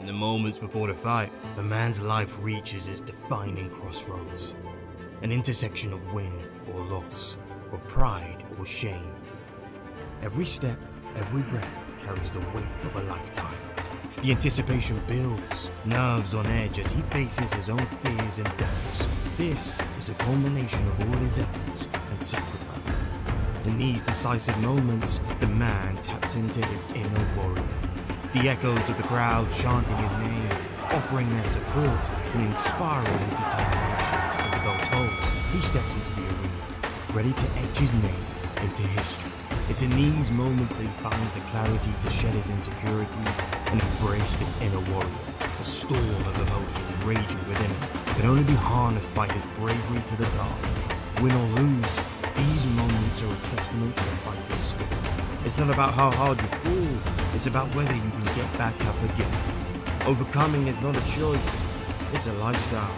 In the moments before the fight, a man's life reaches its defining crossroads. An intersection of win or loss, of pride or shame. Every step, every breath carries the weight of a lifetime. The anticipation builds, nerves on edge as he faces his own fears and doubts. This is a culmination of all his efforts and sacrifices. In these decisive moments, the man taps into his inner warrior. The echoes of the crowd chanting his name, offering their support and inspiring his determination. As the bell tolls, he steps into the arena, ready to etch his name into history. It's in these moments that he finds the clarity to shed his insecurities and embrace this inner warrior. A storm of emotions raging within him can only be harnessed by his bravery to the task. Win or lose, these moments are a testament to the fighter's spirit. It's not about how hard you fall, it's about whether you can get back up again. Overcoming is not a choice, it's a lifestyle.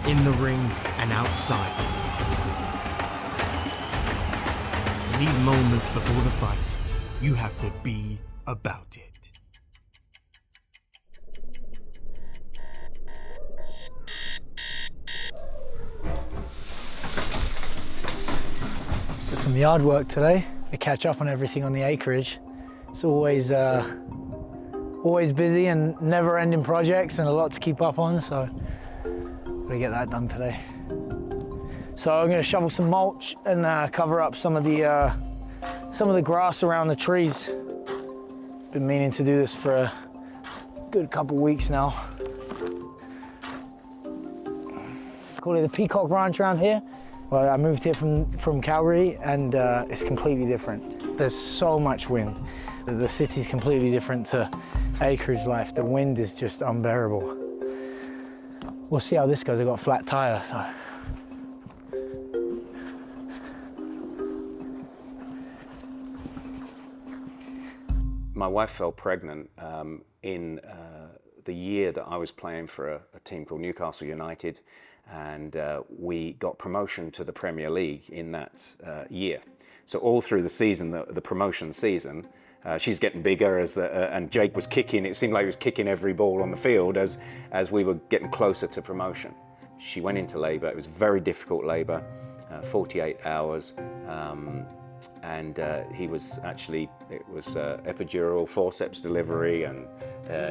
In the ring and outside. In these moments before the fight, you have to be about it. Got some yard work today to catch up on everything on the acreage. It's always busy and never-ending projects and a lot to keep up on, so gotta get that done today. So I'm gonna shovel some mulch and cover up some of the grass around the trees. Been meaning to do this for a good couple weeks now. Call it the Peacock Ranch around here. Well, I moved here from Calgary and it's completely different. There's so much wind. The city's completely different to acreage life. The wind is just unbearable. We'll see how this goes. I've got a flat tire. So. My wife fell pregnant in the year that I was playing for a team called Newcastle United, and we got promotion to the Premier League in that year. So all through the season, the promotion season, she's getting bigger and Jake was kicking. It seemed like he was kicking every ball on the field as we were getting closer to promotion. She went into labour. It was very difficult labour, 48 hours. And he was actually, it was epidural, forceps delivery, and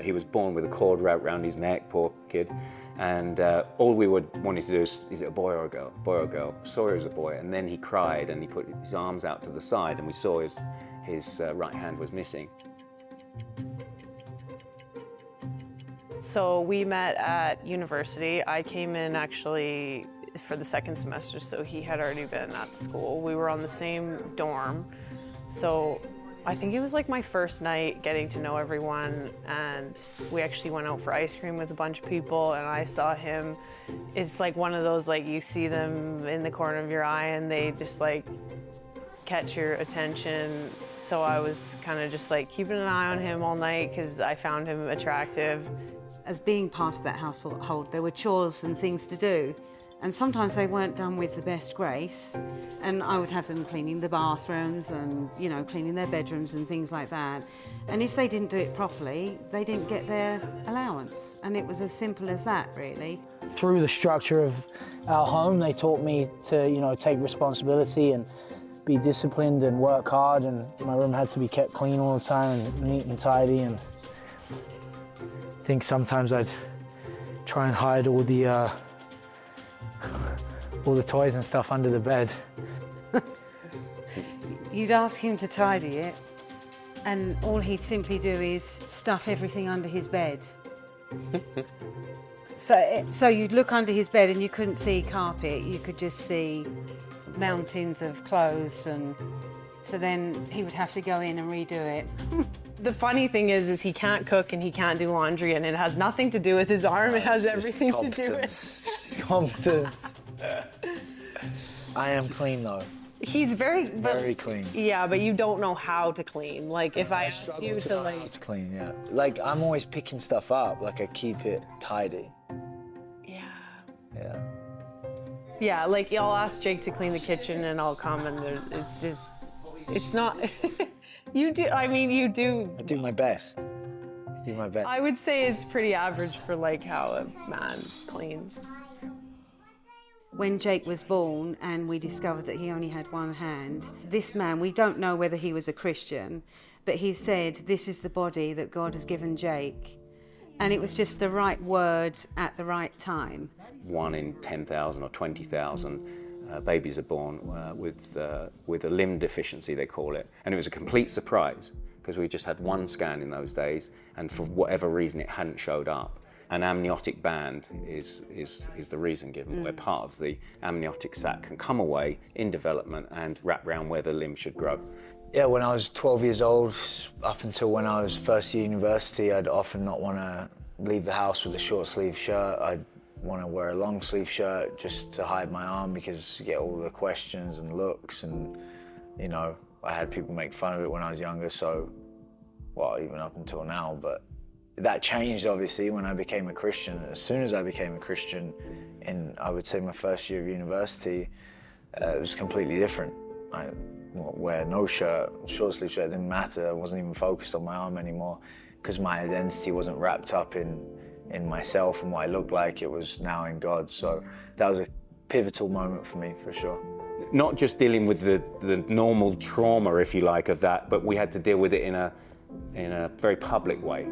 he was born with a cord wrapped around his neck, poor kid. And all we wanted to do is it a boy or a girl? Boy or a girl? Saw it was a boy, and then he cried and he put his arms out to the side and we saw his right hand was missing. So we met at university. I came in actually for the second semester, so he had already been at the school. We were on the same dorm. So I think it was like my first night getting to know everyone, and we actually went out for ice cream with a bunch of people, and I saw him. It's like one of those, like, you see them in the corner of your eye and they just like catch your attention. So I was kind of just like keeping an eye on him all night because I found him attractive. As being part of that household, there were chores and things to do. And sometimes they weren't done with the best grace. And I would have them cleaning the bathrooms and, you know, cleaning their bedrooms and things like that. And if they didn't do it properly, they didn't get their allowance. And it was as simple as that, really. Through the structure of our home, they taught me to, you know, take responsibility and be disciplined and work hard. And my room had to be kept clean all the time and neat and tidy. And I think sometimes I'd try and hide all the toys and stuff under the bed. You'd ask him to tidy it, and all he'd simply do is stuff everything under his bed. So you'd look under his bed and you couldn't see carpet, you could just see mountains of clothes, and so then he would have to go in and redo it. The funny thing is he can't cook and he can't do laundry, and it has nothing to do with his arm. It has everything to do with competence. I am clean though. He's very clean. Yeah, but you don't know how to clean. Like if I asked struggle you to know how to clean, yeah. Like I'm always picking stuff up. Like I keep it tidy. Yeah. Yeah. Yeah, like I'll ask Jake to clean the kitchen and I'll come and it's just, it's not. You do, I mean, you do. I do my best. Do my best. I would say it's pretty average for like how a man cleans. When Jake was born and we discovered that he only had one hand, this man, we don't know whether he was a Christian, but he said, this is the body that God has given Jake. And it was just the right word at the right time. 1 in 10,000 or 20,000 babies are born with a limb deficiency, they call it. And it was a complete surprise because we just had one scan in those days, and for whatever reason it hadn't showed up. An amniotic band is the reason given, where part of the amniotic sac can come away in development and wrap around where the limb should grow. Yeah, when I was 12 years old, up until when I was first year university, I'd often not want to leave the house with a short sleeve shirt. I'd want to wear a long sleeve shirt just to hide my arm because you get all the questions and looks, and you know, I had people make fun of it when I was younger, so, well, even up until now, but that changed obviously when I became a Christian. As soon as I became a Christian in, I would say, my first year of university, it was completely different. I wear no shirt, short sleeve shirt, it didn't matter. I wasn't even focused on my arm anymore because my identity wasn't wrapped up in myself and what I looked like. It was now in God. So that was a pivotal moment for me, for sure. Not just dealing with the normal trauma, if you like, of that, but we had to deal with it in a very public way,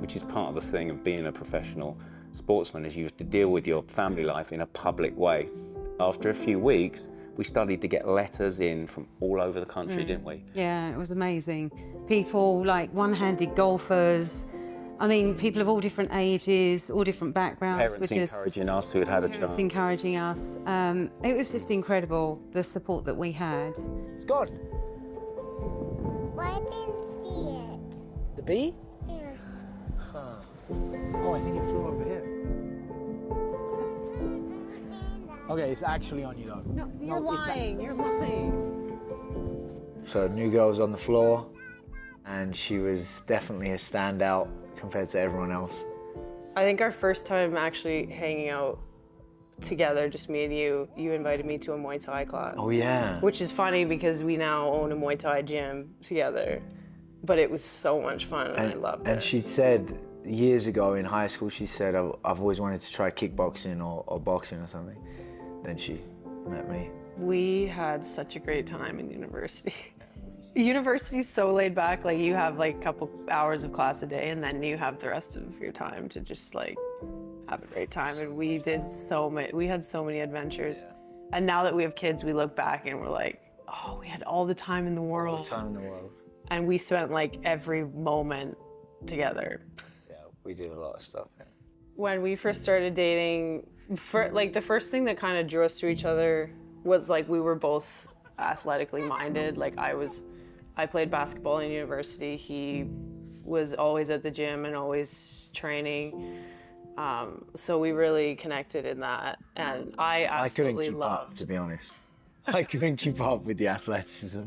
which is part of the thing of being a professional sportsman, is you have to deal with your family life in a public way. After a few weeks, we started to get letters in from all over the country, didn't we? Yeah, it was amazing. People like one-handed golfers, I mean, people of all different ages, all different backgrounds. Parents encouraging us who had had a Parents child. encouraging us. It was just incredible, the support that we had. It's gone. Why didn't see it? The bee? Yeah. Oh, I think it flew over here. Okay, it's actually on you though. No, you're lying. You're lying. So New Girl was on the floor, and she was definitely a standout compared to everyone else. I think our first time actually hanging out together, just me and you invited me to a Muay Thai class. Oh yeah. Which is funny because we now own a Muay Thai gym together. But it was so much fun and I loved it. And she said years ago in high school, she said, I've always wanted to try kickboxing or boxing or something. Then she met me. We had such a great time in university. University's so laid back, like you have like a couple hours of class a day and then you have the rest of your time to just like have a great time. And we did we had so many adventures. And now that we have kids, we look back and we're like, oh, we had all the time in the world. All the time in the world. And we spent like every moment together. Yeah, we did a lot of stuff. Yeah. When we first started dating, like the first thing that kind of drew us to each other was like we were both athletically minded. Like I played basketball in university. He was always at the gym and always training. So we really connected in that. And I absolutely couldn't keep up, to be honest. I couldn't keep up with the athleticism.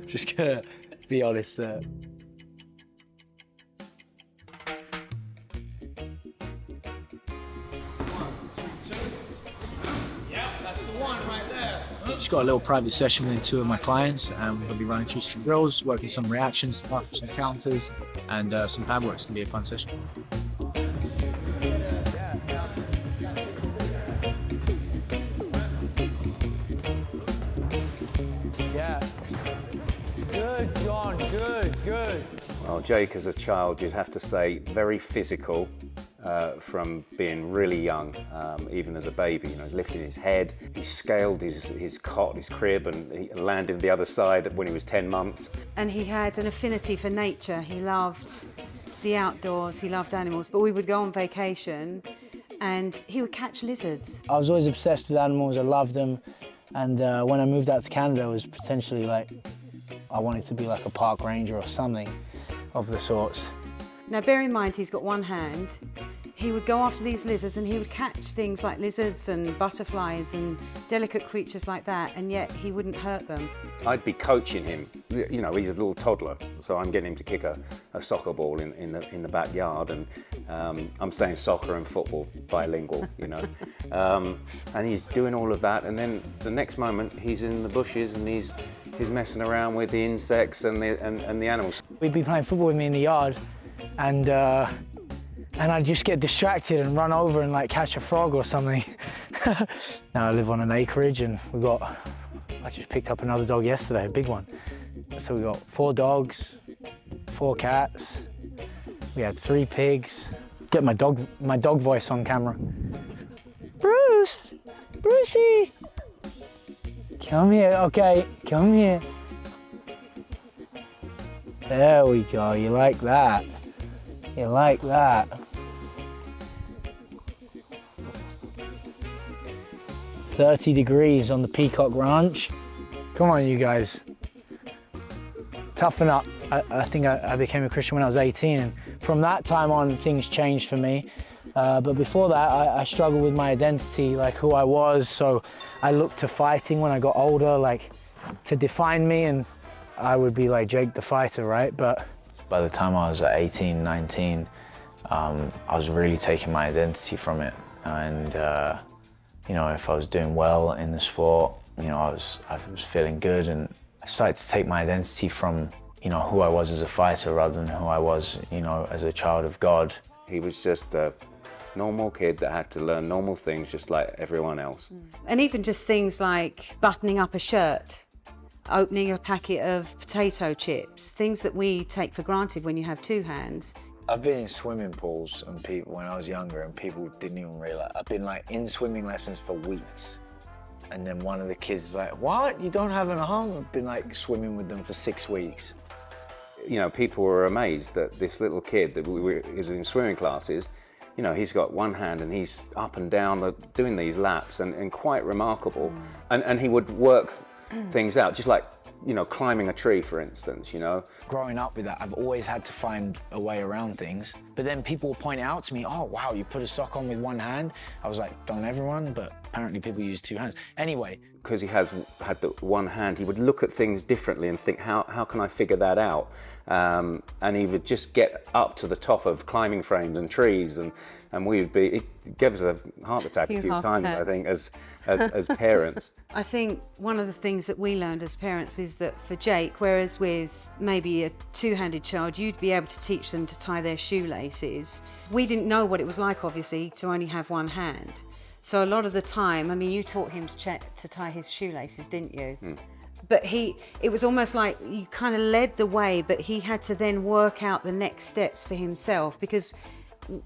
Just gonna be honest there. Just got a little private session with 2 of my clients, and we're going to be running through some drills, working some reaction stuff, some counters, and some pad work. It's going to be a fun session. Yeah. Good, John. Good. Well, Jake, as a child, you'd have to say very physical. From being really young, even as a baby, you know, he's lifting his head, he scaled his cot, his crib, and he landed the other side when he was 10 months. And he had an affinity for nature. He loved the outdoors, he loved animals. But we would go on vacation and he would catch lizards. I was always obsessed with animals, I loved them. And when I moved out to Canada, it was potentially like, I wanted to be like a park ranger or something of the sorts. Now bear in mind he's got one hand. He would go after these lizards and he would catch things like lizards and butterflies and delicate creatures like that, and yet he wouldn't hurt them. I'd be coaching him. You know, he's a little toddler, so I'm getting him to kick a soccer ball in the backyard, and I'm saying soccer and football bilingual, you know. And he's doing all of that, and then the next moment he's in the bushes and he's messing around with the insects and the animals. He'd be playing football with me in the yard, and I'd just get distracted and run over and like catch a frog or something. Now I live on an acreage, and I just picked up another dog yesterday, a big one. So we got 4 dogs, 4 cats. We had 3 pigs. Get my dog voice on camera. Bruce, Brucey, come here. Okay, come here. There we go. You like that? You like that? "30 degrees on the Peacock Ranch." Come on, you guys. Toughen up. I think I became a Christian when I was 18, and from that time on, things changed for me. But before that, I struggled with my identity, like who I was. So I looked to fighting when I got older, like to define me, and I would be like Jake the fighter, right? But by the time I was 18, 19, I was really taking my identity from it. And you know, if I was doing well in the sport, you know, I was feeling good, and I started to take my identity from, you know, who I was as a fighter rather than who I was, you know, as a child of God. He was just a normal kid that had to learn normal things just like everyone else. And even just things like buttoning up a shirt, opening a packet of potato chips, things that we take for granted when you have 2 hands. I've been in swimming pools and people when I was younger, and people didn't even realize. I've been like in swimming lessons for weeks, and then one of the kids is like, "What? You don't have an arm?" I've been like swimming with them for 6 weeks. You know, people were amazed that this little kid that is in swimming classes, you know, he's got one hand and he's up and down doing these laps, and quite remarkable. And he would work things out, just like, you know, climbing a tree, for instance, you know. Growing up with that, I've always had to find a way around things. But then people will point it out to me, "Oh, wow, you put a sock on with one hand." I was like, "Don't everyone?" But apparently people use 2 hands. Anyway. Because he had the one hand, he would look at things differently and think, how can I figure that out? And he would just get up to the top of climbing frames and trees, and we would be, it gave us a heart attack a few times, I think, as parents. I think one of the things that we learned as parents is that for Jake, whereas with maybe a 2-handed child, you'd be able to teach them to tie their shoelaces. We didn't know what it was like, obviously, to only have one hand. So a lot of the time, I mean, you taught him to tie his shoelaces, didn't you? But it was almost like you kind of led the way, but he had to then work out the next steps for himself, because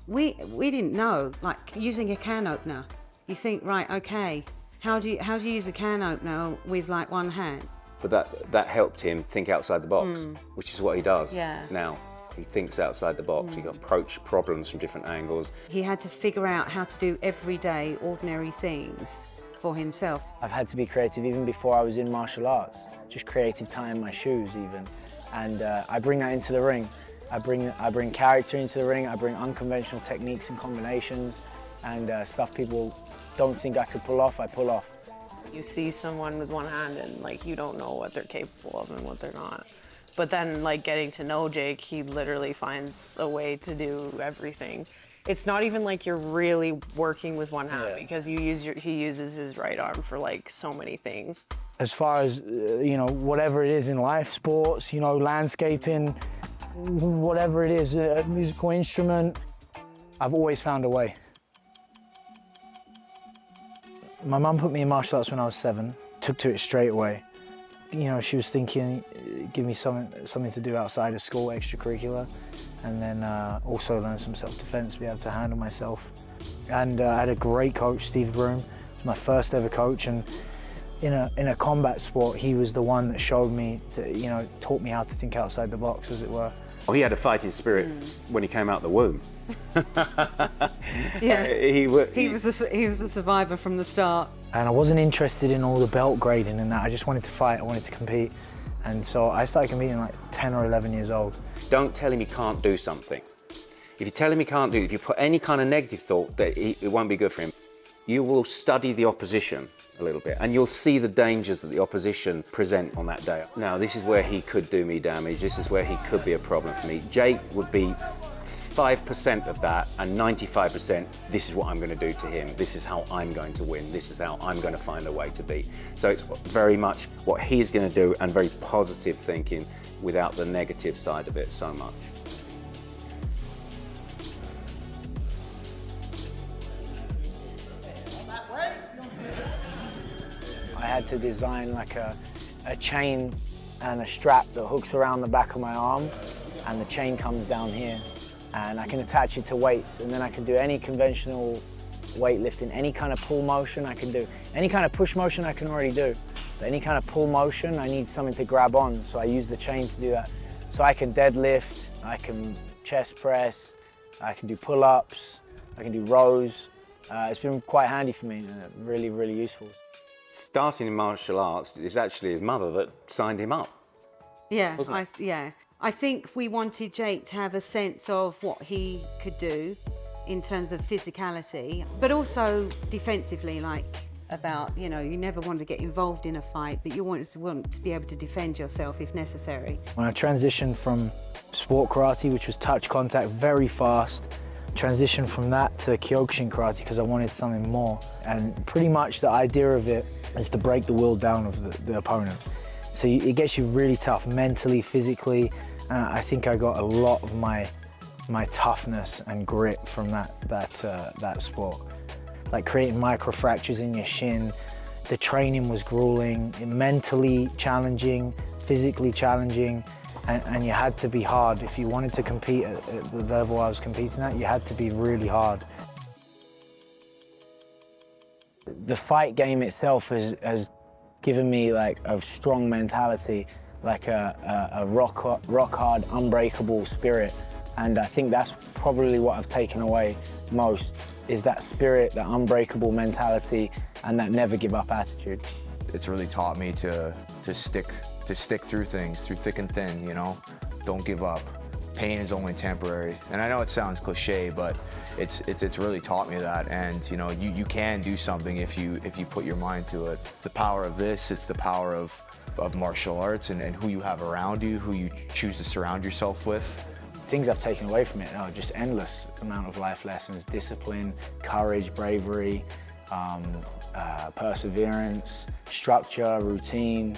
we didn't know, like using a can opener. You think, right, okay, how do you use a can opener with like one hand? But that helped him think outside the box, which is what he does now. He thinks outside the box. He can approach problems from different angles. He had to figure out how to do everyday, ordinary things for himself. I've had to be creative even before I was in martial arts. Just creative tying my shoes even. And I bring that into the ring. I bring character into the ring. I bring unconventional techniques and combinations, and stuff people don't think I could pull off, I pull off. You see someone with one hand and like you don't know what they're capable of and what they're not. But then like getting to know Jake, he literally finds a way to do everything. It's not even like you're really working with one hand, because he uses his right arm for like so many things. As far as, you know, whatever it is in life, sports, you know, landscaping, whatever it is, a musical instrument, I've always found a way. My mum put me in martial arts when I was 7, took to it straight away. You know, she was thinking, give me something to do outside of school, extracurricular, and then also learn some self-defense, be able to handle myself. And I had a great coach, Steve Broom. He was my first ever coach, and in a combat sport, he was the one that showed me, you know, taught me how to think outside the box, as it were. Well, he had a fighting spirit when he came out the womb. Yeah, he was the survivor from the start. And I wasn't interested in all the belt grading and that. I just wanted to fight, I wanted to compete. And so I started competing like 10 or 11 years old. Don't tell him he can't do something. If you tell him he can't do it, if you put any kind of negative thought that it won't be good for him, you will study the opposition a little bit, and you'll see the dangers that the opposition present on that day. Now, this is where he could do me damage. This is where he could be a problem for me. Jake would be 5% of that, and 95%, this is what I'm going to do to him. This is how I'm going to win. This is how I'm going to find a way to beat. So it's very much what he's going to do, and very positive thinking without the negative side of it so much. I had to design like a chain and a strap that hooks around the back of my arm, and the chain comes down here, and I can attach it to weights, and then I can do any conventional weightlifting, any kind of pull motion I can do. Any kind of push motion I can already do, but any kind of pull motion I need something to grab on, so I use the chain to do that. So I can deadlift, I can chest press, I can do pull-ups, I can do rows. It's been quite handy for me, really, really useful. Starting in martial arts is actually his mother that signed him up. Yeah, Wasn't it? yeah. I think we wanted Jake to have a sense of what he could do in terms of physicality, but also defensively, like about, you never want to get involved in a fight, but you want to be able to defend yourself if necessary. When I transitioned from sport karate, which was touch contact very fast, transitioned from that to Kyokushin karate because I wanted something more. And pretty much the idea of it is to break the will down of the opponent. So it gets you really tough mentally, physically. I think I got a lot of my toughness and grit from that sport. Like creating microfractures in your shin. The training was grueling, mentally challenging, physically challenging, and you had to be hard. If you wanted to compete at the level I was competing at, you had to be really hard. The fight game itself has given me like a strong mentality, like a rock hard, unbreakable spirit. And I think that's probably what I've taken away most, is that spirit, that unbreakable mentality, and that never give up attitude. It's really taught me to stick through things, through thick and thin, Don't give up. Pain is only temporary. And I know it sounds cliche, but it's really taught me that. And you can do something if you put your mind to it. The power of this, it's the power of martial arts and who you have around you, who you choose to surround yourself with. Things I've taken away from it are just endless amount of life lessons: discipline, courage, bravery, perseverance, structure, routine,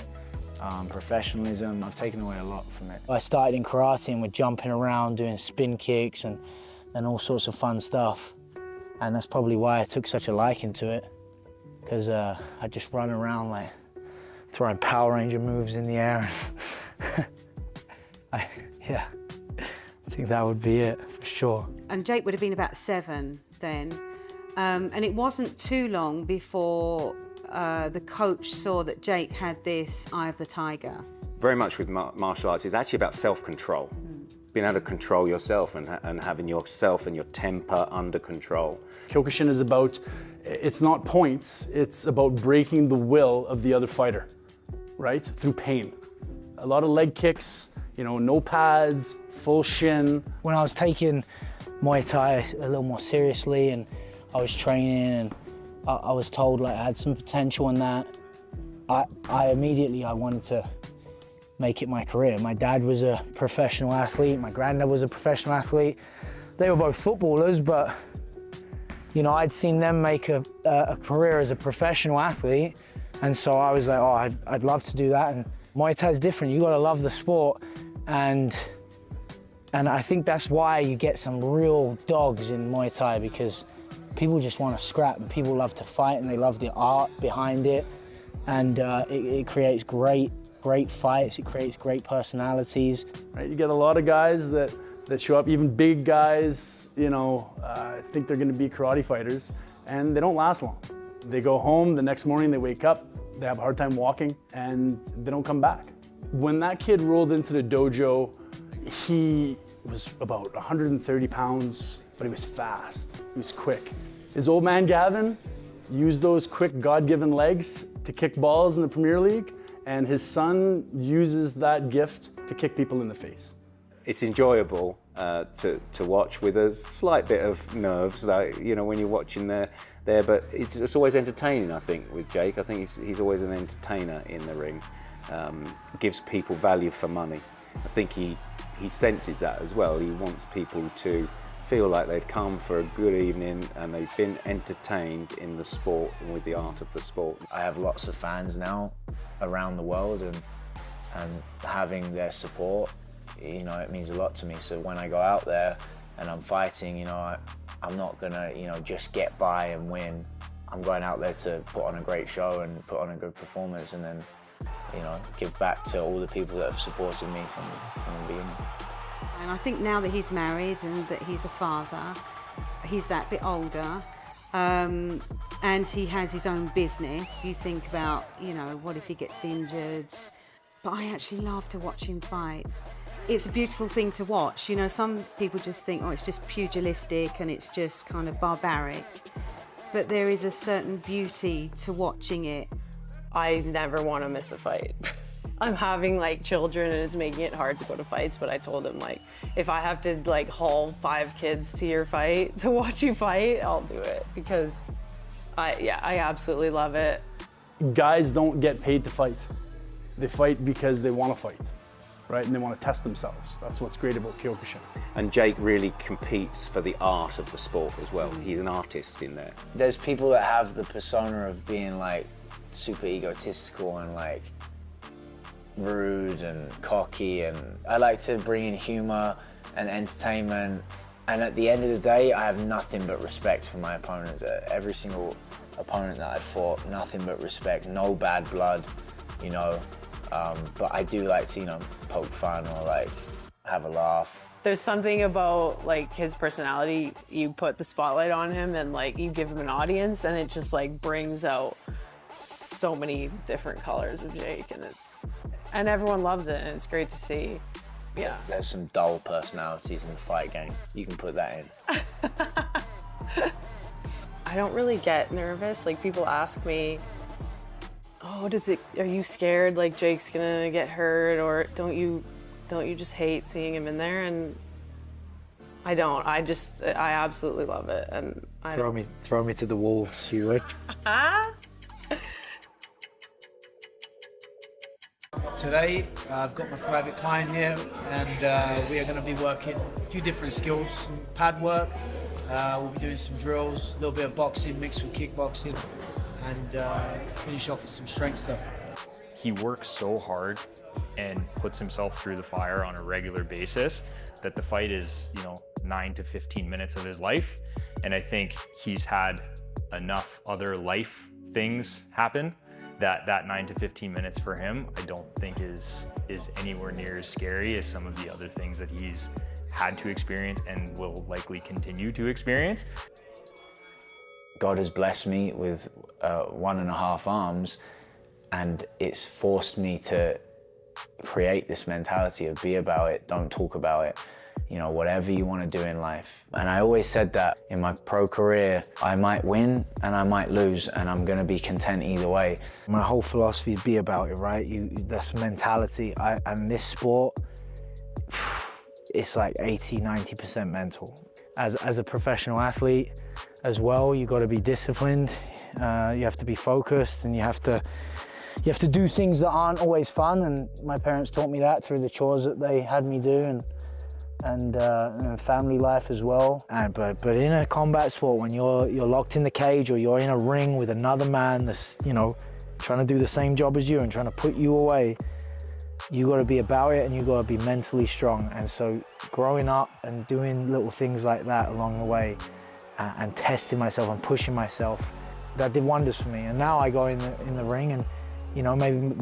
professionalism. I've taken away a lot from it. I started in karate and we're jumping around, doing spin kicks and all sorts of fun stuff. And that's probably why I took such a liking to it, because I just run around like throwing Power Ranger moves in the air. Yeah. I think that would be it, for sure. And Jake would have been about 7 then. And it wasn't too long before the coach saw that Jake had this eye of the tiger. Very much with martial arts, it's actually about self-control. Being able to control yourself and having yourself and your temper under control. Kyokushin is about, it's not points, it's about breaking the will of the other fighter, right? Through pain. A lot of leg kicks, no pads, full shin. When I was taking Muay Thai a little more seriously and I was training and I was told like I had some potential in that, I immediately wanted to make it my career. My dad was a professional athlete, my granddad was a professional athlete. They were both footballers, but I'd seen them make a career as a professional athlete, and so I was like, oh, I'd love to do that. And Muay Thai is different. You got to love the sport, and I think that's why you get some real dogs in Muay Thai, because people just want to scrap and people love to fight and they love the art behind it, and it creates great fights. It creates great personalities. Right, you get a lot of guys that show up, even big guys, think they're going to be karate fighters, and they don't last long. They go home, the next morning they wake up, they have a hard time walking, and they don't come back. When that kid rolled into the dojo, he was about 130 pounds, but he was fast, he was quick. His old man Gavin used those quick God-given legs to kick balls in the Premier League, and his son uses that gift to kick people in the face. It's enjoyable to watch, with a slight bit of nerves, like, when you're watching there, but it's always entertaining, I think, with Jake. I think he's always an entertainer in the ring. Gives people value for money. I think he senses that as well. He wants people to feel like they've come for a good evening and they've been entertained in the sport and with the art of the sport. I have lots of fans now around the world, and having their support, it means a lot to me. So when I go out there and I'm fighting, I'm not gonna, just get by and win. I'm going out there to put on a great show and put on a good performance, and then, you know, give back to all the people that have supported me from the beginning. And I think now that he's married and that he's a father, he's that bit older, and he has his own business. You think about, you know, what if he gets injured? But I actually love to watch him fight. It's a beautiful thing to watch. You know, some people just think, oh, it's just pugilistic and it's just kind of barbaric. But there is a certain beauty to watching it. I never want to miss a fight. I'm having like children and it's making it hard to go to fights, but I told him, like, if I have to like haul 5 kids to your fight to watch you fight, I'll do it, because I absolutely love it. Guys don't get paid to fight. They fight because they want to fight, right? And they want to test themselves. That's what's great about Kyokushin. And Jake really competes for the art of the sport as well. He's an artist in there. There's people that have the persona of being like super egotistical and like rude and cocky, and I like to bring in humor and entertainment. And at the end of the day, I have nothing but respect for my opponents. Every single opponent that I've fought, nothing but respect, no bad blood, you know. But I do like to, you know, poke fun or like have a laugh. There's something about like his personality, you put the spotlight on him and like you give him an audience and it just like brings out so many different colors of Jake, and everyone loves it and it's great to see. Yeah. There's some dull personalities in the fight game. You can put that in. I don't really get nervous. Like, people ask me, oh, are you scared like Jake's gonna get hurt, or don't you just hate seeing him in there? And I don't. I absolutely love it. And Throw me to the wolves, you would. Today, I've got my private client here, and we are going to be working a few different skills, some pad work. We'll be doing some drills, a little bit of boxing mixed with kickboxing, and finish off with some strength stuff. He works so hard and puts himself through the fire on a regular basis that the fight is, 9 to 15 minutes of his life. And I think he's had enough other life things happen that 9 to 15 minutes for him, I don't think is anywhere near as scary as some of the other things that he's had to experience and will likely continue to experience. God has blessed me with 1.5 arms, and it's forced me to create this mentality of be about it, don't talk about it. Whatever you want to do in life. And I always said that in my pro career, I might win and I might lose, and I'm going to be content either way. My whole philosophy is be about it, right? That's mentality. And this sport, it's like 80-90% mental. As a professional athlete as well, you got to be disciplined. You have to be focused, and you have to do things that aren't always fun. And my parents taught me that through the chores that they had me do, and family life as well. But in a combat sport, when you're locked in the cage, or you're in a ring with another man that's trying to do the same job as you and trying to put you away, you got to be about it, and you got to be mentally strong. And so growing up and doing little things like that along the way, and testing myself and pushing myself, that did wonders for me. And now I go in the ring, and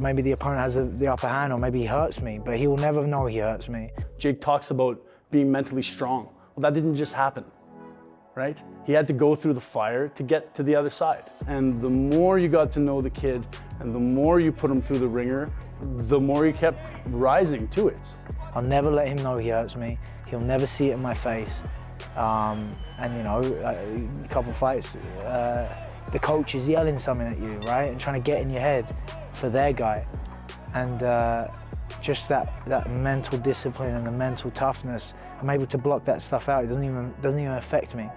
maybe the opponent has the upper hand, or maybe he hurts me, but he will never know he hurts me. Jake talks about being mentally strong. Well, that didn't just happen, right? He had to go through the fire to get to the other side. And the more you got to know the kid, and the more you put him through the ringer, the more he kept rising to it. I'll never let him know he hurts me. He'll never see it in my face. A couple fights, the coach is yelling something at you, right? And trying to get in your head for their guy. And just that mental discipline and the mental toughness, I'm able to block that stuff out. It doesn't even affect me.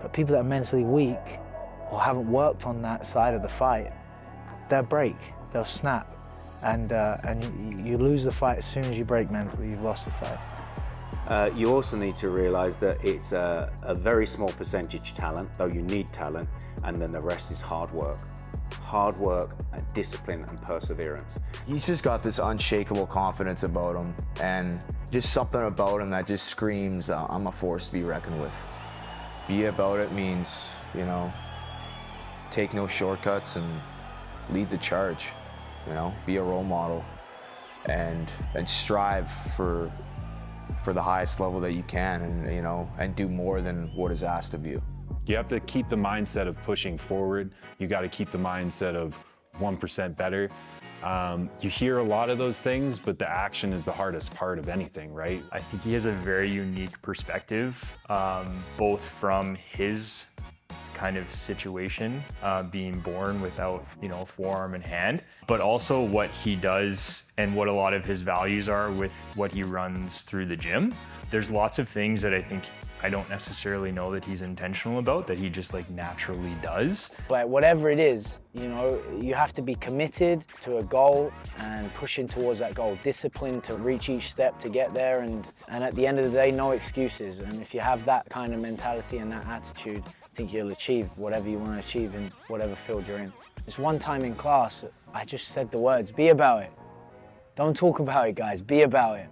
But people that are mentally weak or haven't worked on that side of the fight, they'll break, they'll snap. And you lose the fight as soon as you break mentally, you've lost the fight. You also need to realize that it's a very small percentage talent, though you need talent, and then the rest is hard work. Hard work, and discipline, and perseverance. He's just got this unshakable confidence about him, and just something about him that just screams, I'm a force to be reckoned with. Be about it means, take no shortcuts and lead the charge, you know, be a role model and strive for the highest level that you can, and, you know, and do more than what is asked of you. You have to keep the mindset of pushing forward. You got to keep the mindset of 1% better. You hear a lot of those things, but the action is the hardest part of anything, right? I think he has a very unique perspective, both from his kind of situation, being born without, you know, forearm and hand, but also what he does and what a lot of his values are with what he runs through the gym. There's lots of things that I think I don't necessarily know that he's intentional about, that he just like naturally does. Like whatever it is, you know, you have to be committed to a goal and pushing towards that goal, disciplined to reach each step to get there, and at the end of the day, no excuses. And if you have that kind of mentality and that attitude, I think you'll achieve whatever you want to achieve in whatever field you're in. There's one time in class, I just said the words, be about it. Don't talk about it, guys, be about it.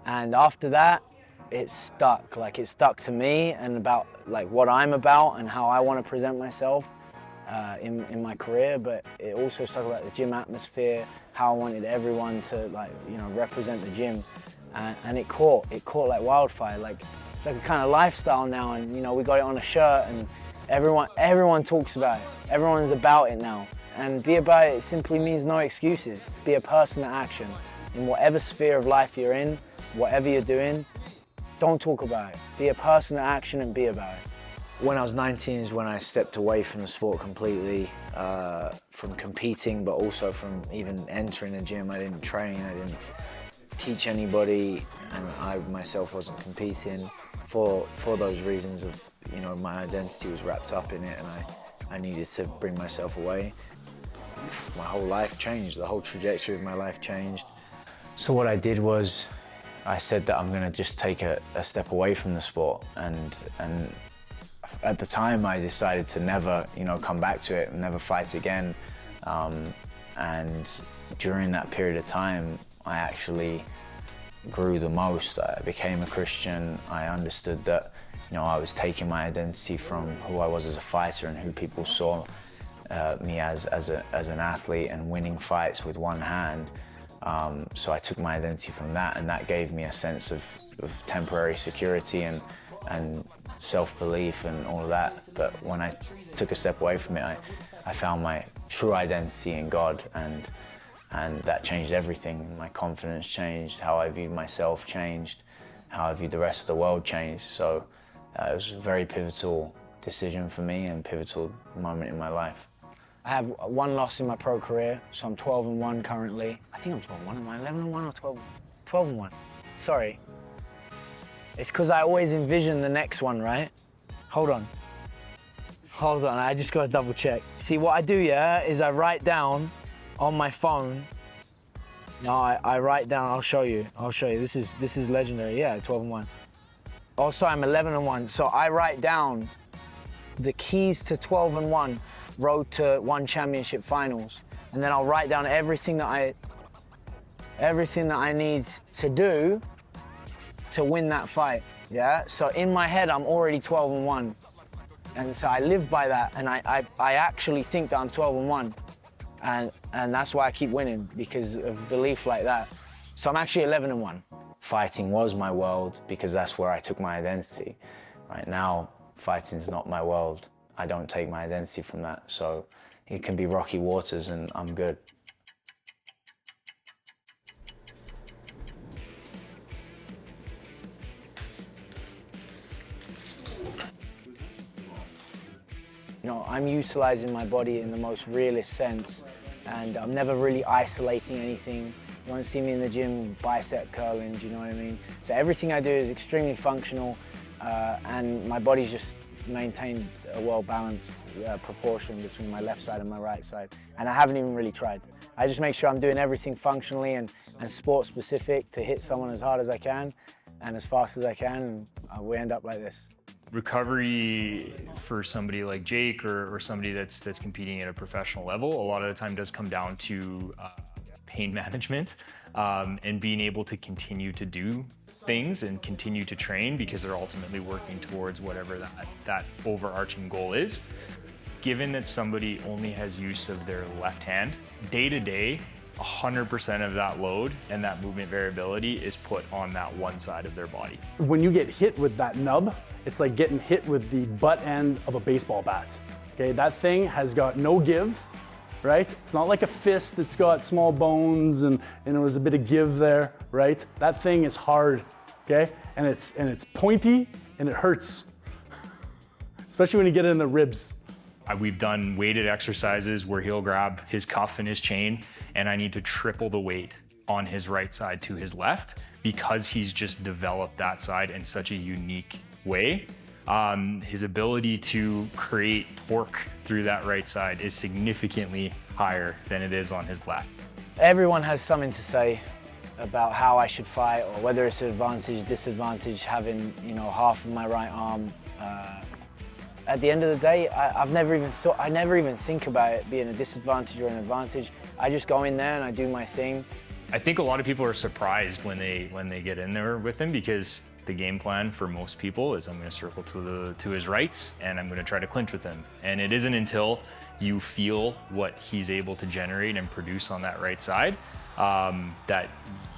And after that, it stuck. Like, it stuck to me and about like what I'm about and how I want to present myself in my career, but it also stuck about the gym atmosphere, how I wanted everyone to, like, you know, represent the gym. And it caught like wildfire. Like, it's like a kind of lifestyle now, and, you know, we got it on a shirt and everyone talks about it. Everyone's about it now. And be about it simply means no excuses. Be a person of action. In whatever sphere of life you're in, whatever you're doing, don't talk about it. Be a person of action and be about it. When I was 19 is when I stepped away from the sport completely, from competing, but also from even entering a gym. I didn't train, I didn't teach anybody, and I myself wasn't competing for those reasons of, you know, my identity was wrapped up in it, and I needed to bring myself away. My whole life changed, the whole trajectory of my life changed. So what I did was, I said that I'm gonna just take a step away from the sport, and at the time I decided to never, you know, come back to it and never fight again. And during that period of time, I actually grew the most. I became a Christian. I understood that, you know, I was taking my identity from who I was as a fighter and who people saw me as an athlete and winning fights with one hand. So I took my identity from that, and that gave me a sense of temporary security and self-belief and all of that. But when I took a step away from it, I found my true identity in God, and that changed everything. My confidence changed, how I viewed myself changed, how I viewed the rest of the world changed. So it was a very pivotal decision for me and pivotal moment in my life. I have one loss in my pro career, so I'm 12-1 currently. I think I'm 12-1, am I 11-1 or 12-1? Sorry. It's because I always envision the next one, right? Hold on, I just gotta double check. See, what I do, yeah, is I write down on my phone. No, I write down, I'll show you. This is legendary, yeah, 12-1. Oh, sorry, I'm 11-1. So I write down the keys to 12-1. Road to one championship finals, and then I'll write down everything that I need to do to win that fight. Yeah. So in my head, I'm already 12-1, and so I live by that, and I actually think that I'm 12-1, and that's why I keep winning, because of belief like that. So I'm actually 11-1. Fighting was my world because that's where I took my identity. Right now, fighting's not my world. I don't take my identity from that, so it can be rocky waters and I'm good. You know, I'm utilizing my body in the most realist sense, and I'm never really isolating anything. You won't see me in the gym bicep curling, do you know what I mean? So everything I do is extremely functional, and my body's just maintained a well-balanced proportion between my left side and my right side. And I haven't even really tried. I just make sure I'm doing everything functionally and sport-specific to hit someone as hard as I can and as fast as I can, and we end up like this. Recovery for somebody like Jake or somebody that's competing at a professional level, a lot of the time does come down to pain management and being able to continue to do things and continue to train because they're ultimately working towards whatever that overarching goal is. given that somebody only has use of their left hand, day to day, 100% of that load and that movement variability is put on that one side of their body. When you get hit with that nub, it's like getting hit with the butt end of a baseball bat. Okay, that thing has got no give, right? It's not like a fist that's got small bones and there's a bit of give there, right? That thing is hard, okay? And it's pointy and it hurts, especially when you get it in the ribs. We've done weighted exercises where he'll grab his cuff and his chain, and I need to triple the weight on his right side to his left because he's just developed that side in such a unique way. His ability to create torque through that right side is significantly higher than it is on his left. Everyone has something to say about how I should fight, or whether it's an advantage, disadvantage, having, you know, half of my right arm. At the end of the day, I never even think about it being a disadvantage or an advantage. I just go in there and I do my thing. I think a lot of people are surprised when they get in there with him, because the game plan for most people is I'm going to circle to his rights and I'm going to try to clinch with him. And it isn't until you feel what he's able to generate and produce on that right side that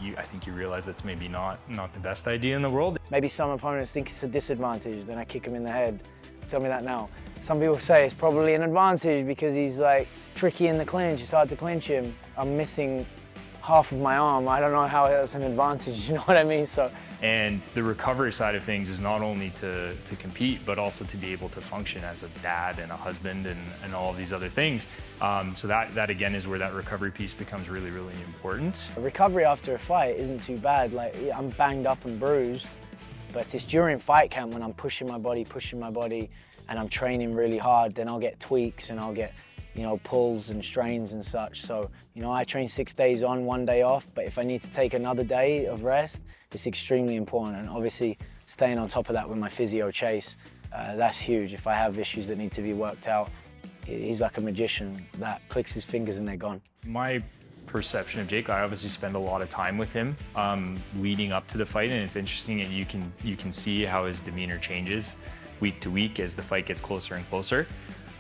I think you realize that's maybe not the best idea in the world. Maybe some opponents think it's a disadvantage, then I kick him in the head. Tell me that now. Some people say it's probably an advantage because he's like tricky in the clinch, it's hard to clinch him. I'm missing half of my arm. I don't know how that's an advantage, you know what I mean? And the recovery side of things is not only to compete, but also to be able to function as a dad and a husband and all of these other things. So that again is where that recovery piece becomes really, really important. Recovery after a fight isn't too bad. Like, I'm banged up and bruised, but it's during fight camp when I'm pushing my body, and I'm training really hard, then I'll get tweaks and I'll get, you know, pulls and strains and such. So, you know, I train 6 days on, 1 day off, but if I need to take another day of rest, it's extremely important. And obviously staying on top of that with my physio Chase, that's huge. If I have issues that need to be worked out, he's like a magician that clicks his fingers and they're gone. My perception of Jake, I obviously spend a lot of time with him leading up to the fight, and it's interesting that you can see how his demeanor changes week to week as the fight gets closer and closer,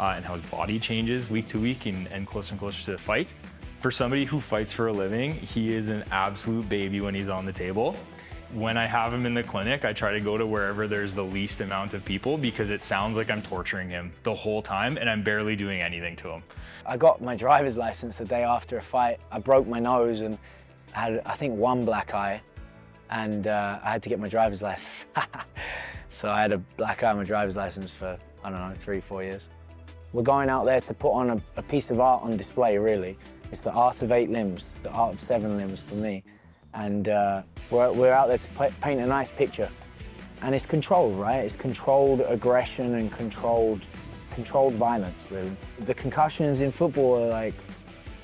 and how his body changes week to week and closer to the fight. For somebody who fights for a living, he is an absolute baby when he's on the table. When I have him in the clinic, I try to go to wherever there's the least amount of people because it sounds like I'm torturing him the whole time and I'm barely doing anything to him. I got my driver's license the day after a fight. I broke my nose and had, I think, 1 black eye, and I had to get my driver's license. So I had a black eye on my driver's license for, I don't know, 3-4 years. We're going out there to put on a piece of art on display, really. It's the art of 8 limbs, the art of 7 limbs for me. And we're out there to paint a nice picture. And it's controlled, right? It's controlled aggression and controlled violence, really. The concussions in football are like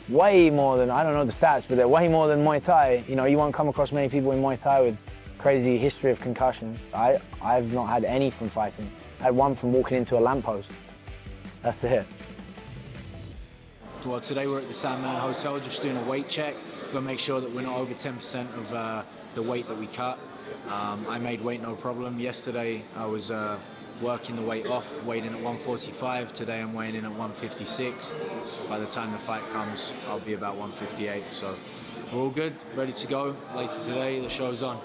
way more than, I don't know the stats, but they're way more than Muay Thai. You know, you won't come across many people in Muay Thai with crazy history of concussions. I've not had any from fighting. I had one from walking into a lamppost. That's the hit. Well, today we're at the Sandman Hotel just doing a weight check. We're going to make sure that we're not over 10% of the weight that we cut. I made weight no problem. Yesterday I was working the weight off, weighed in at 145. Today I'm weighing in at 156. By the time the fight comes, I'll be about 158. So we're all good, ready to go. Later today, the show's on.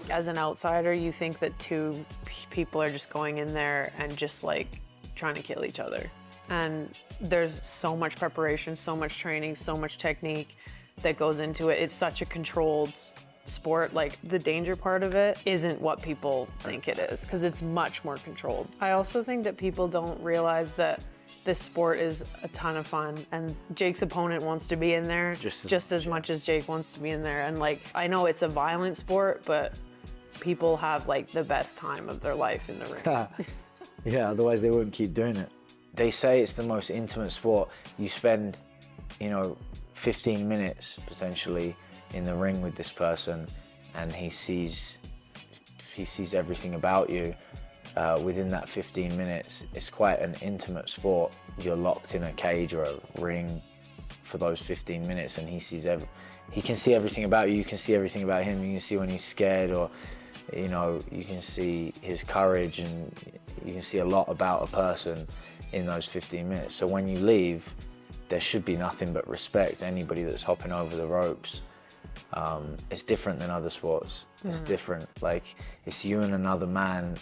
As an outsider, you think that 2 people are just going in there and just like trying to kill each other. And there's so much preparation, so much training, so much technique that goes into it. It's such a controlled sport. Like, the danger part of it isn't what people think it is, because it's much more controlled. I also think that people don't realize that this sport is a ton of fun, and Jake's opponent wants to be in there just as much as Jake wants to be in there. And like, I know it's a violent sport, but people have like the best time of their life in the ring. Yeah, otherwise they wouldn't keep doing it. They say it's the most intimate sport. You spend, you know, 15 minutes potentially in the ring with this person, and he sees everything about you within that 15 minutes. It's quite an intimate sport. You're locked in a cage or a ring for those 15 minutes, and he can see everything about you. You can see everything about him. You can see when he's scared or You know, you can see his courage and you can see a lot about a person in those 15 minutes. So when you leave, there should be nothing but respect. Anybody that's hopping over the ropes, it's different than other sports. It's different, like it's you and another man.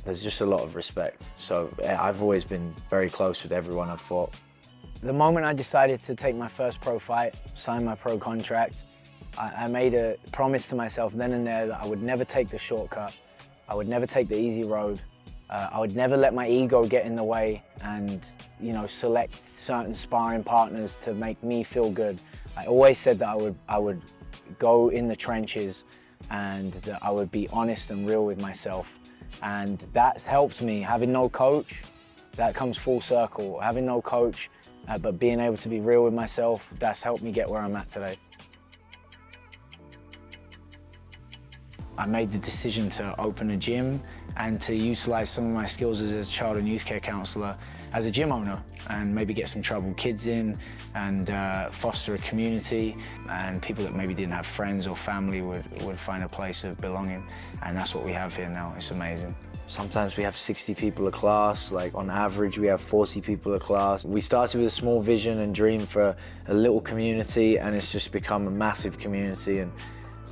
There's just a lot of respect. So I've always been very close with everyone I've fought. The moment I decided to take my first pro fight, sign my pro contract, I made a promise to myself then and there that I would never take the shortcut. I would never take the easy road. I would never let my ego get in the way and, you know, select certain sparring partners to make me feel good. I always said that I would go in the trenches and that I would be honest and real with myself. And that's helped me. Having no coach, that comes full circle. Having no coach, but being able to be real with myself, that's helped me get where I'm at today. I made the decision to open a gym and to utilize some of my skills as a child and youth care counsellor as a gym owner, and maybe get some troubled kids in and foster a community, and people that maybe didn't have friends or family would find a place of belonging. And that's what we have here now. It's amazing. Sometimes we have 60 people a class, like on average we have 40 people a class. We started with a small vision and dream for a little community, and it's just become a massive community,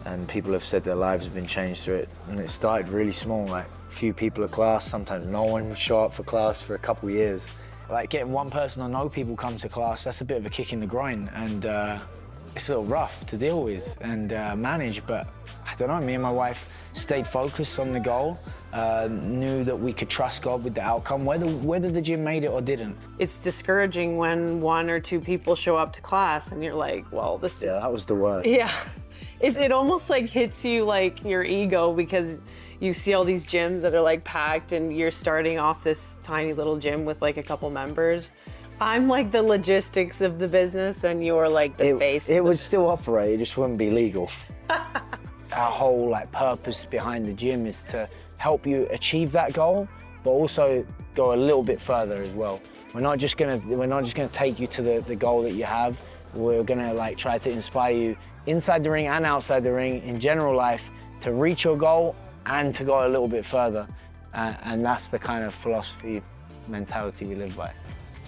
and people have said their lives have been changed through it. And it started really small, like a few people a class, sometimes no one would show up for class for a couple of years. Like getting one person or no people come to class, that's a bit of a kick in the groin, and it's a little rough to deal with and manage, but I don't know, me and my wife stayed focused on the goal, knew that we could trust God with the outcome, whether the gym made it or didn't. It's discouraging when 1 or 2 people show up to class and you're like, well, this Yeah, that was the worst. Yeah. It almost like hits you like your ego, because you see all these gyms that are like packed and you're starting off this tiny little gym with like a couple members. I'm like the logistics of the business and you're like the face. It would still operate, it just wouldn't be legal. Our whole like purpose behind the gym is to help you achieve that goal, but also go a little bit further as well. We're not just gonna take you to the goal that you have. We're gonna like try to inspire you inside the ring and outside the ring in general life to reach your goal and to go a little bit further. And that's the kind of philosophy, mentality we live by.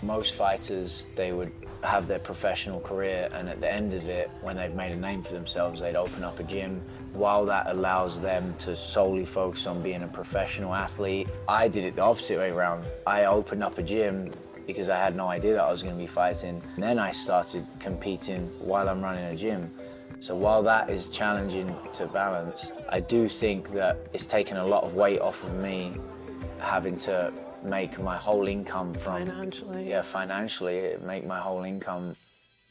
Most fighters, they would have their professional career, and at the end of it, when they've made a name for themselves, they'd open up a gym. While that allows them to solely focus on being a professional athlete, I did it the opposite way around. I opened up a gym because I had no idea that I was going to be fighting. And then I started competing while I'm running a gym. So while that is challenging to balance, I do think that it's taken a lot of weight off of me having to make my whole income from... Financially. Yeah, financially, make my whole income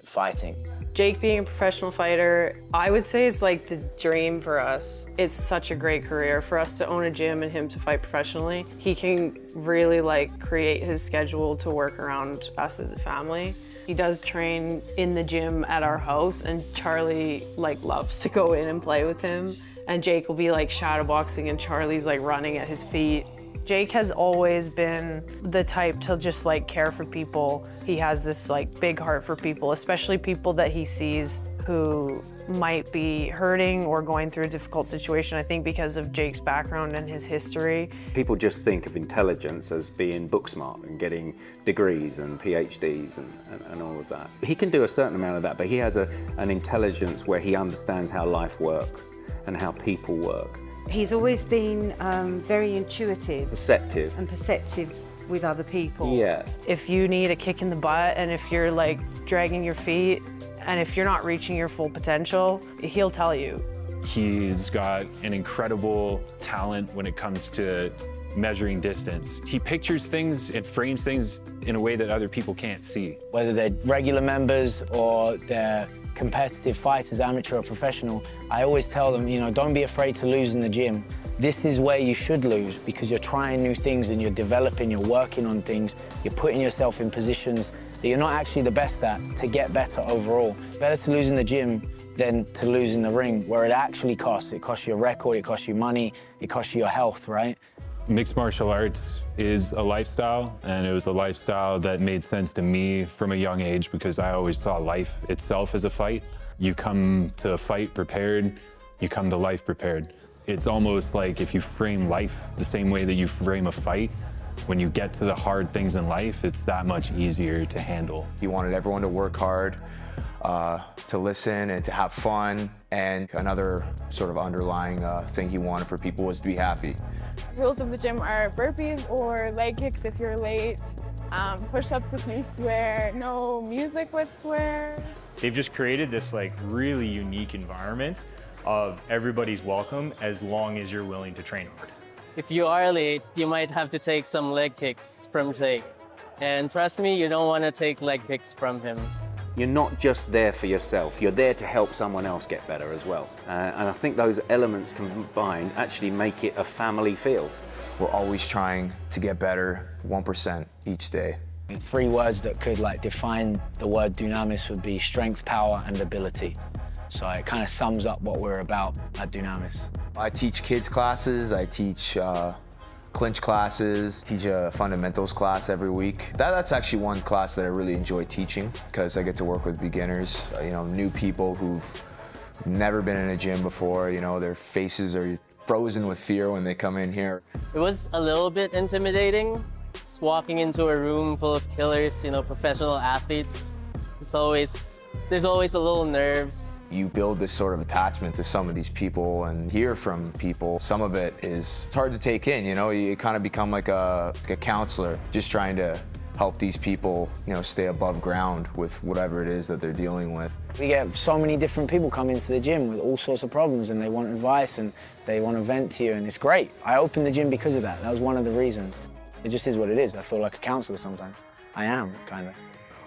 fighting. Jake being a professional fighter, I would say it's like the dream for us. It's such a great career for us to own a gym and him to fight professionally. He can really like create his schedule to work around us as a family. He does train in the gym at our house, and Charlie like loves to go in and play with him. And Jake will be like shadowboxing and Charlie's like running at his feet. Jake has always been the type to just like care for people. He has this like big heart for people, especially people that he sees who might be hurting or going through a difficult situation. I think because of Jake's background and his history. People just think of intelligence as being book smart and getting degrees and PhDs and all of that. He can do a certain amount of that, but he has an intelligence where he understands how life works and how people work. He's always been very intuitive. Perceptive. And perceptive with other people. Yeah. If you need a kick in the butt and if you're like dragging your feet and if you're not reaching your full potential, he'll tell you. He's got an incredible talent when it comes to measuring distance. He pictures things and frames things in a way that other people can't see. Whether they're regular members or they're competitive fighters, amateur or professional, I always tell them, you know, don't be afraid to lose in the gym. This is where you should lose, because you're trying new things and you're developing, you're working on things, you're putting yourself in positions that you're not actually the best at to get better overall. Better to lose in the gym than to lose in the ring, where it actually costs. It costs you a record, it costs you money, it costs you your health, right? Mixed martial arts is a lifestyle, and it was a lifestyle that made sense to me from a young age because I always saw life itself as a fight. You come to a fight prepared, you come to life prepared. It's almost like if you frame life the same way that you frame a fight, when you get to the hard things in life, it's that much easier to handle. He wanted everyone to work hard, to listen and to have fun. And another sort of underlying thing he wanted for people was to be happy. Rules of the gym are burpees or leg kicks if you're late, push-ups with no swear, no music with swears. They've just created this like really unique environment of everybody's welcome as long as you're willing to train hard. If you are late, you might have to take some leg kicks from Jake. And trust me, you don't want to take leg kicks from him. You're not just there for yourself, you're there to help someone else get better as well. And I think those elements combined actually make it a family feel. We're always trying to get better 1% each day. 3 words that could like define the word dunamis would be strength, power, and ability. So it kind of sums up what we're about at Dunamis. I teach kids classes, I teach clinch classes, teach a fundamentals class every week. That's actually one class that I really enjoy teaching because I get to work with beginners, new people who've never been in a gym before. Their faces are frozen with fear when they come in here. It was a little bit intimidating, just walking into a room full of killers, professional athletes. There's always a little nerves. You build this sort of attachment to some of these people and hear from people. Some of it it's hard to take in, you kind of become like a counselor, just trying to help these people, stay above ground with whatever it is that they're dealing with. We get so many different people come into the gym with all sorts of problems and they want advice and they want to vent to you, and it's great. I opened the gym because of that. That was one of the reasons. It just is what it is. I feel like a counselor sometimes. I am, kind of.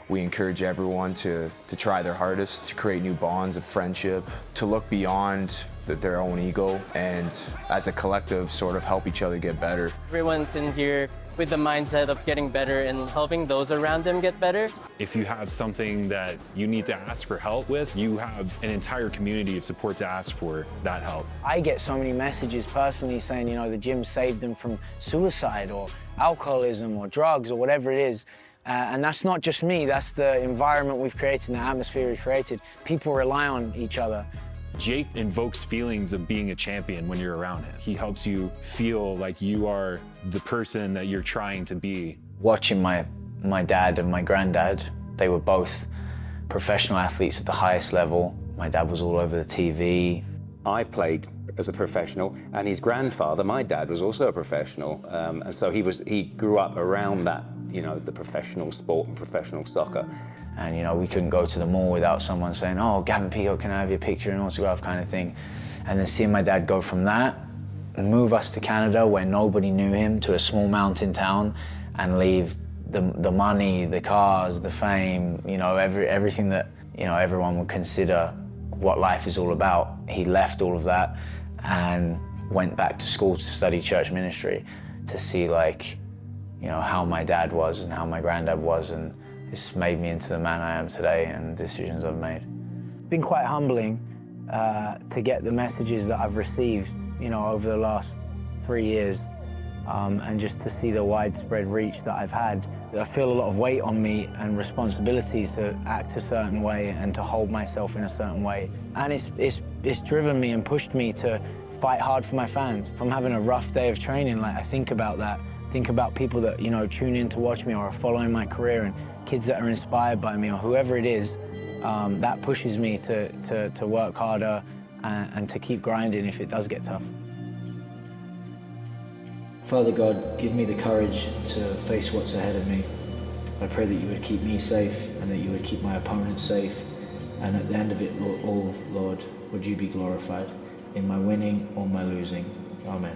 We encourage everyone to try their hardest, to create new bonds of friendship, to look beyond their own ego, and as a collective sort of help each other get better. Everyone's in here with the mindset of getting better and helping those around them get better. If you have something that you need to ask for help with, you have an entire community of support to ask for that help. I get so many messages personally saying, the gym saved them from suicide or alcoholism or drugs or whatever it is. And that's not just me, that's the environment we've created, the atmosphere we've created. People rely on each other. Jake invokes feelings of being a champion when you're around him. He helps you feel like you are the person that you're trying to be. Watching my dad and my granddad, they were both professional athletes at the highest level. My dad was all over the TV. I played as a professional, and his grandfather, my dad, was also a professional. And so he grew up around that, the professional sport and professional soccer. And we couldn't go to the mall without someone saying, "Oh, Gavin Peacock, can I have your picture and autograph," kind of thing. And then seeing my dad go from that, move us to Canada where nobody knew him, to a small mountain town, and leave the money, the cars, the fame, everything that everyone would consider what life is all about. He left all of that and went back to school to study church ministry, to see how my dad was and how my granddad was, and it's made me into the man I am today and the decisions I've made. It's been quite humbling to get the messages that I've received, over the last 3 years, and just to see the widespread reach that I've had. I feel a lot of weight on me and responsibilities to act a certain way and to hold myself in a certain way. And it's driven me and pushed me to fight hard for my fans. If I'm having a rough day of training, I think about that. Think about people that, tune in to watch me or are following my career, and kids that are inspired by me, or whoever it is. That pushes me to work harder and to keep grinding if it does get tough. Father God, give me the courage to face what's ahead of me. I pray that you would keep me safe and that you would keep my opponents safe. And at the end of it all, Lord, would you be glorified in my winning or my losing. Amen.